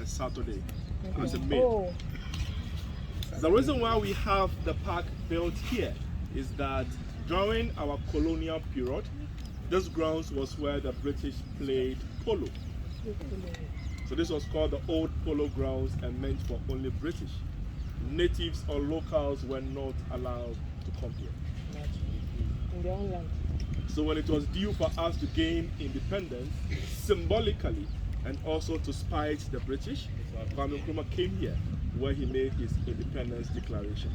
a Saturday as a meal. The reason why we have the park built here is that during our colonial period, this grounds was where the British played polo. So this was called the Old Polo Grounds and meant for only British. Natives or locals were not allowed to come here. In their own land. So when it was due for us to gain independence, symbolically and also to spite the British, Kwame Nkrumah came here where he made his independence declaration.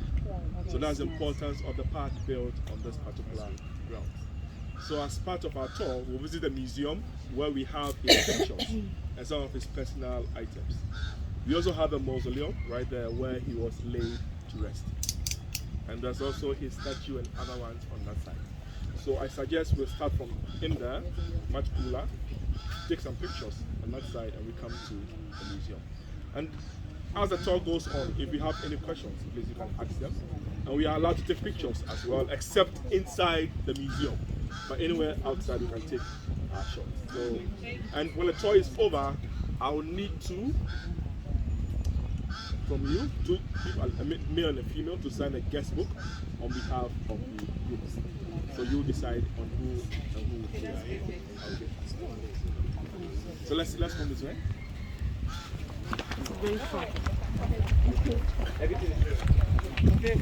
So that's the importance of the park built on this particular ground. So as part of our tour, we'll visit the museum where we have his pictures and some of his personal items. We also have a mausoleum right there where he was laid to rest. And there's also his statue and other ones on that side. So I suggest we'll start from in there, much cooler, take some pictures on that side, and we come to the museum. And as the tour goes on, if you have any questions, please you can ask them. And we are allowed to take pictures as well, except inside the museum. But anywhere outside, you can take shots. So, and when the tour is over, I will need two from you, two people, a male and a female, to sign a guest book on behalf of the groups. So you decide on who and who. Okay. So let's come this way. It's very fun. Everything is okay.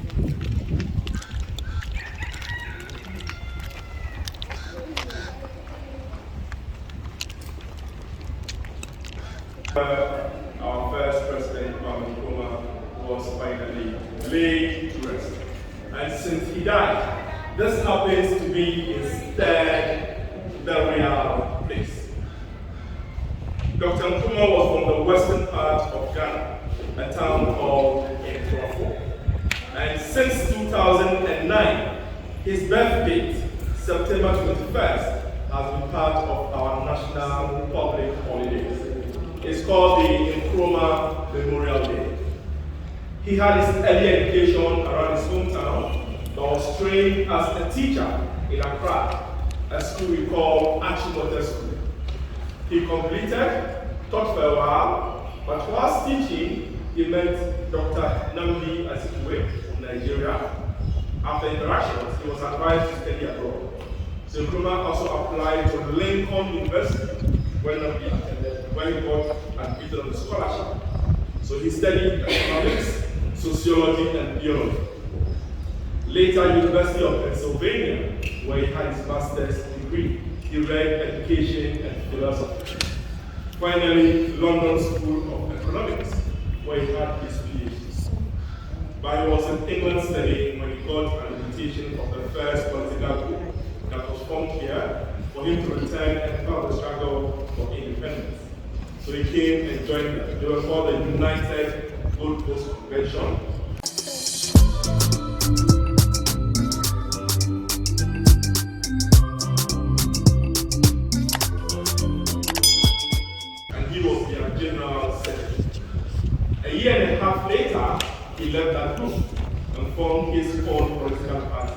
Our first president, Kwame Nkrumah, was finally laid to rest. And since he died, this happens to be his third burial place. Dr. Nkrumah was from the western part of Ghana, a town called Accra. And since 2009, his birth date, September 21st, has been part of our national public holidays. It's called the Nkrumah Memorial Day. He had his early education around his hometown, but was trained as a teacher in Accra, a school we call HTH School. He completed, taught for a while, but whilst teaching, he met Dr. Nnamdi Azikiwe from Nigeria. After interactions, he was advised to study abroad. So Nkrumah also applied to Lincoln University, where Nnamdi attended, where he got admitted on the scholarship. So he studied economics, sociology, and biology. Later, University of Pennsylvania, where he had his master's degree. He read education and philosophy. Finally, London School of Economics, where he had his PhD. But he was in England studying when he got an invitation of the first political group that was formed here for him to return and help the struggle for independence. So he came and joined them. They were called the United Gold Coast Convention. And he was their general secretary. A year and a half later, he left that group and formed his own political party,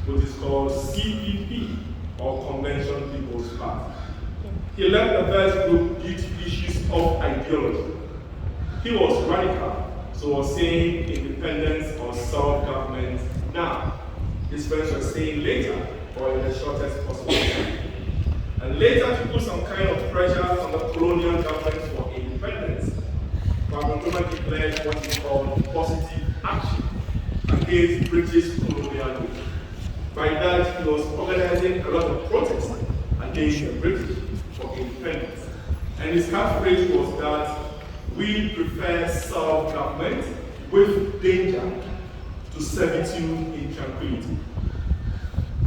which is called CPP, or Convention People's Party. He left the first group due to issues of ideology. He was radical, so was saying independence or self-government now. His friends were saying later, or in the shortest possible time. And later, to put some kind of pressure on the colonial government for independence, Kwame Nkrumah declared what he called positive action against British colonial rule. By that, he was organizing a lot of protests against the British for independence. And his catchphrase was that we prefer self-government with danger to servitude in tranquility.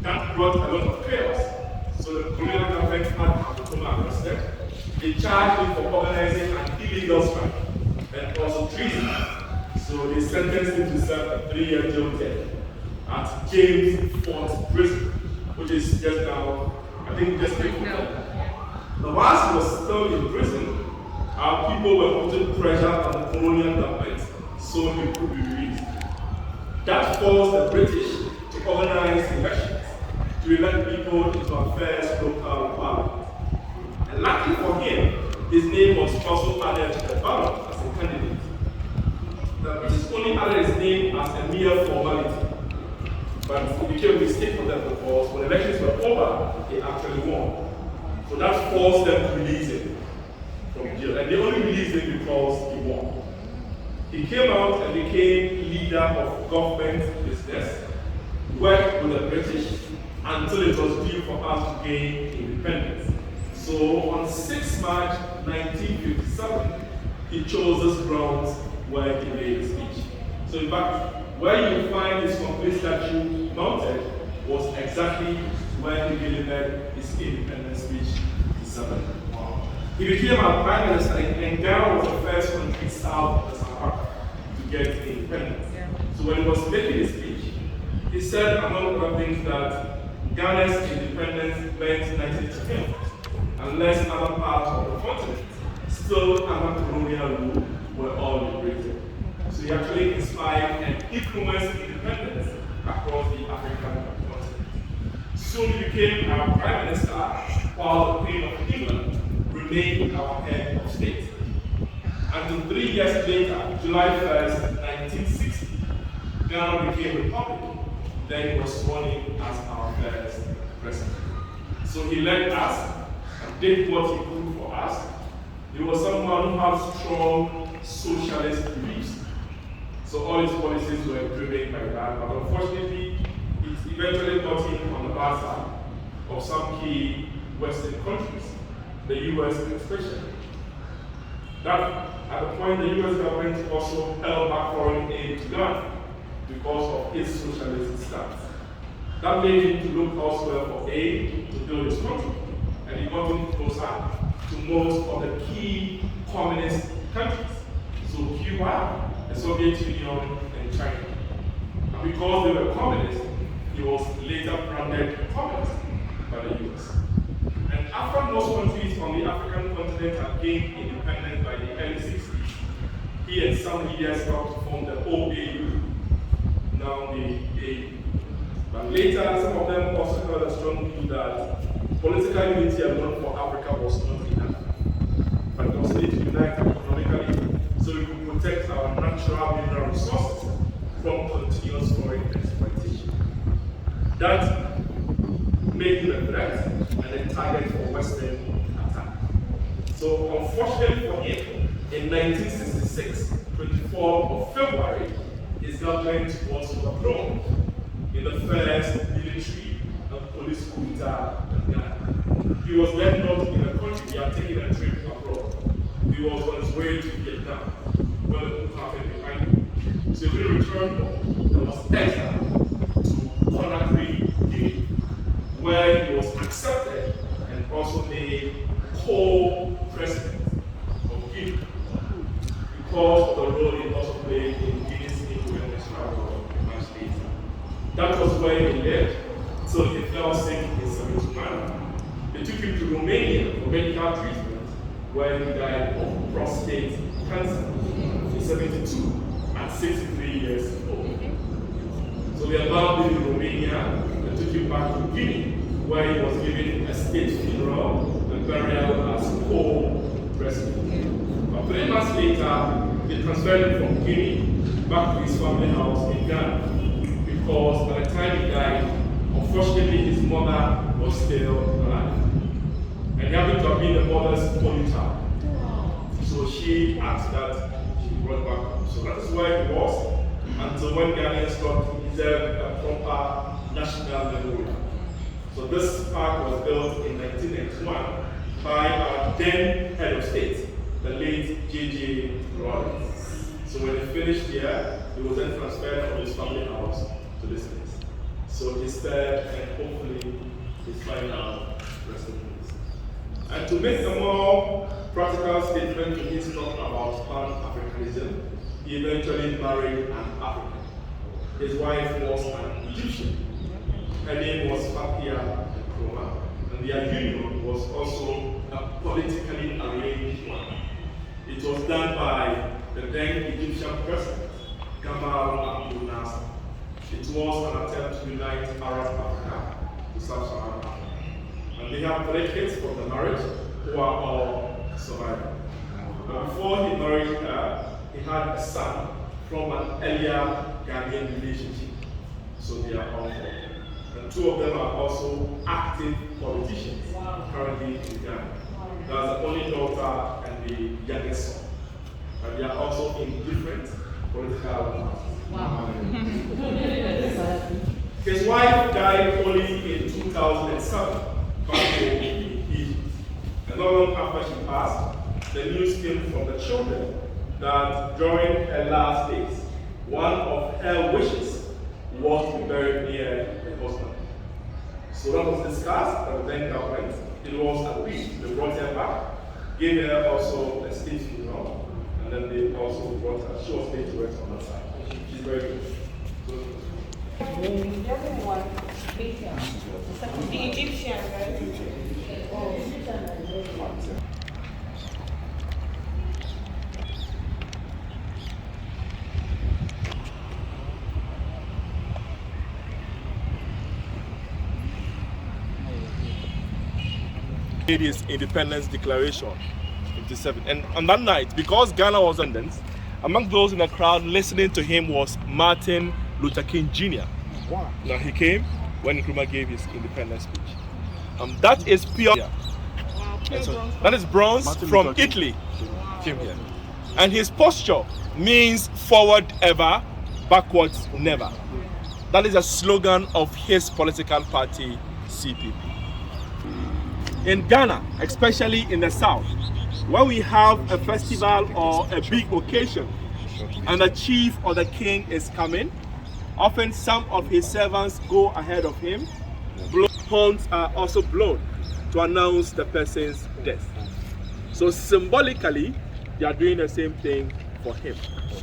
That brought a lot of chaos. So the colonial government had Nkrumah arrested. They charged him for organizing an illegal strike and also treason. So they sentenced him to serve a 3-year jail term at James Fort Prison, which is just now, I think, just before. But whilst he was still in prison, our people were putting pressure on the colonial government so he could be released. That forced the British to organize elections to elect people into our first local parliament. And luckily for him, his name was also added to the ballot mere formality. But it became a mistake for them because when elections were over, he actually won. So that forced them to release him from jail. And they only released him because he won. He came out and became leader of government business, worked with the British until it was due for us to gain independence. So on 6 March 1957, he chose this grounds where he made his speech. So in fact, where you find his complete statue mounted was exactly where he delivered his independence speech in 7. He became our prime minister, and Ghana was the first country south of the Sahara to get independence. So when he was making his speech, he said, among other things, that Ghana's independence meant nothing to him, unless other parts of the continent, still under colonial rule, were all liberated. So he actually inspired and influenced independence across the African continent. Soon he became our prime minister, while the Queen of England remained our head of state. Until 3 years later, July 1st, 1960, Ghana became a republic. Then he was sworn in as our first president. So he led us and did what he could for us. He was someone who had strong socialist beliefs. So all his policies were driven by that, but unfortunately, it eventually got him on the bad side of some key Western countries, the US especially. That, at the point, the US government also held back foreign aid to Ghana because of his socialist stance. That made him to look elsewhere for aid to build his country, and he got him closer to most of the key communist countries. So Cuba, the Soviet Union, and China. And because they were communist, he was later branded communist by the US. And after most countries on the African continent had gained independence by the early 60s, he and some leaders helped to form the OAU, now the AU. But later, some of them also held a strong view that political unity alone for Africa was not enough. But we also need to unite economically so we could protect our natural mineral resources from continuous foreign exploitation. That made him a threat and a target for Western attack. So unfortunately for him, in 1966, 24th of February, his government was overthrown in the first military and police coup d'etat in Ghana. He was then not in the country, he had taken a trip abroad. He was on his way to Vietnam, when the coup happened behind him. So when he returned home, there was exile to Conakry, Guinea, where he was accepted and also made co-president of Guinea because of the role he also played in Guinea's independence struggle much later. That was where he lived till he fell sick in 1971. They took him to Romania for medical treatment, where he died of prostate cancer in 1972 at 63 years old. So they allowed him in Romania and took him back to Guinea, where he was given a state funeral and burial as co-president. But 3 months later, they transferred him from Guinea back to his family house in Ghana, because by the time he died, unfortunately his mother was still alive. And he happened to have been the mother's only child. So she asked that she be brought back home. So that is where he was until when Ghanaians thought he deserved a proper national memorial. So this park was built in 1991 by our then head of state, the late J.J. Rawlings. So when he finished here, he was then transferred from his family house to this place. So his third and hopefully his final resting place. And to make a more practical statement to his talk about Pan-Africanism, he eventually married an African. His wife was an Egyptian. Her name was Kwame Nkrumah, and their union was also a politically arranged one. It was done by the then Egyptian president, Gamal Abdel Nasser. It was an attempt to unite Arab Africa to Sub-Saharan Africa. And they have 3 kids from the marriage who are all surviving. But before he married her, he had a son from an earlier Ghanaian relationship. So they are all four. And two of them are also active politicians currently in Ghana. That's the only daughter and the youngest son. But they are also in different political parties. Wow. His wife died only in 2007, back in Egypt. And not long after she passed, the news came from the children that during her last days, one of her wishes was to be buried near her husband. So that was discussed by the then government. It was agreed. They brought her back, gave her also a state funeral, and then they also brought her. She was laid to rest on that side. She's very good. The Egyptian, right? Made his independence declaration in 57. And on that night, because Ghana was independent, among those in the crowd listening to him was Martin Luther King Jr. Wow. Now he came when Nkrumah gave his independence speech. That is pure. Wow, That is bronze Martin from Luther King. Italy. Came here. And his posture means forward ever, backwards never. That is a slogan of his political party, CPP. In Ghana, especially in the south, when we have a festival or a big occasion and the chief or the king is coming, often some of his servants go ahead of him. Horns are also blown to announce the person's death. So symbolically, they are doing the same thing for him.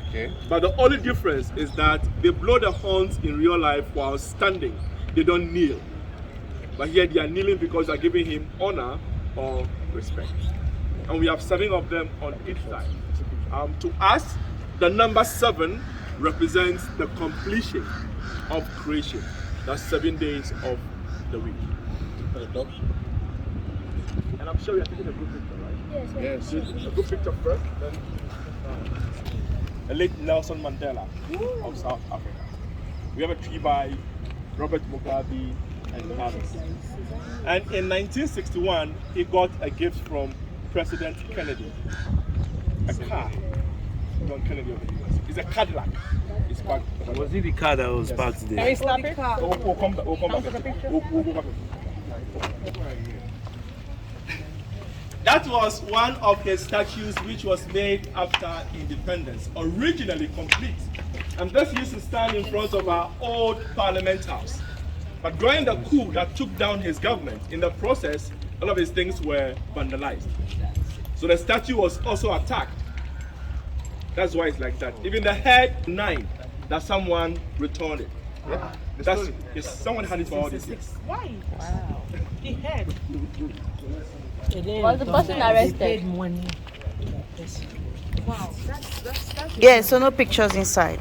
Okay. But the only difference is that they blow the horns in real life while standing. They don't kneel. But here they are kneeling because they are giving him honor or respect. And we have 7 of them on each side. To us, the number 7 represents the completion of creation. That's 7 days of the week. And I'm sure you are taking a good picture, right? Yes. A good picture first, then the late Nelson Mandela of South Africa. We have a tree by Robert Mugabe and others. And in 1961, he got a gift from President Kennedy. A car. John Kennedy of the US. It's a Cadillac. It's parked. Was it the car that was parked Can there? we stop it? We'll come back. We'll come back. We'll go back. That was one of his statues which was made after independence, originally complete. And this used to stand in front of our old Parliament House. But during the coup that took down his government, in the process, all of his things were vandalized. So the statue was also attacked. That's why it's like that. Even the head 9, that someone returned it. Yeah. That's, yes, someone had it for all these years. Why? Wow. The head. Was the person arrested? Wow, that's Yeah, so no pictures inside.